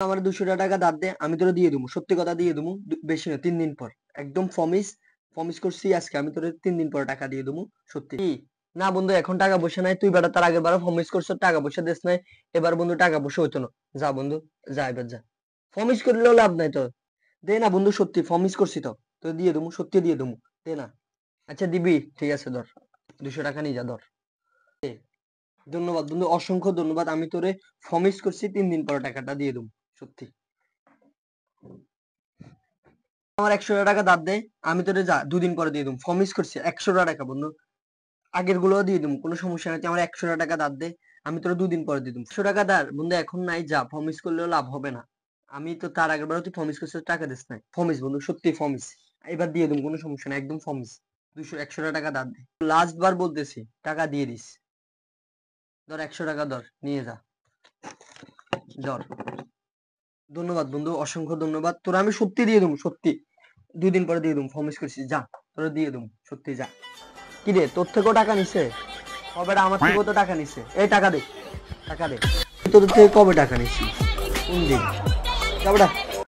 আমার 200 টাকা ধার দে, আমি তোরে দিয়ে দেবো, সত্যি কথা দিয়ে দেবো, বেশি না, 3 দিন পর একদম ফমিস করছি আজকে আমি তোরে 3 দিন পর টাকা দিয়ে দেবো সত্যি। না বন্ধু এখন টাকা পয়সা নাই, তুই বেটা তার আগের বার ফমিস করছ, টাকা পয়সা দিস নাই, এবার বন্ধু টাকা পয়সা হইতো না। যা বন্ধু, যা এবার যা, ফমিস করলেও লাভ নাই তো। দে না বন্ধু, সত্যি ফমিস করছি তো, তো দিয়ে দেবো, সত্যি দিয়ে দেবো, দে না। আচ্ছা দিবি, ঠিক আছে ধর, 200 টাকা নিয়ে যা, ধর। এ, ধন্যবাদ বন্ধু, অসংখ্য ধন্যবাদ, আমি তোরে ফমিস করছি 3 দিন পর টাকাটা দিয়ে দেবো সত্যি। আমার 100 টাকা ধার দে, আমি তোরে যা 2 দিন পরে দিয়ে দেবো, ফমিস করছি 100 টাকা বন্ধু, আগের গুলো দিয়ে দেবো, কোনো সমস্যা নাই, তুই আমার 100 টাকা ধার দে, আমি তোরে 2 দিন পরে দিয়ে দেবো। 100 টাকা ধার বন্ধু এখন নাই, যা, ফমিস করলেও লাভ হবে না, আমি তো তার আগের বার তুই ফমিস করছিস, টাকা দিস নাই, ফমিস বন্ধু সত্যি ফমিস, এবার দিয়ে দেবো, কোনো সমস্যা নাই, একদম ফমিস, 100 টাকা ধার দে, লাস্ট বার বলতেছি, টাকা দিয়ে দিস, ধর 100 টাকা ধর, নিয়ে যা, ধর। ধন্যবাদ বন্ধু, অসংখ্য ধন্যবাদ, তোরা আমি সত্যি দিয়ে দেবো সত্যি, 2 দিন পরে দিয়ে দেবো, প্রমিস করছি, যা, তোরা দিয়ে দেবো সত্যি, যা। কি রে, তোর থেকেও টাকা নিছে? কবে আমার থেকেও তো টাকা নিছে, এই টাকা দে, টাকা দে, তোদের থেকে কবে টাকা নিছি, কোন দিন, যাবড়া।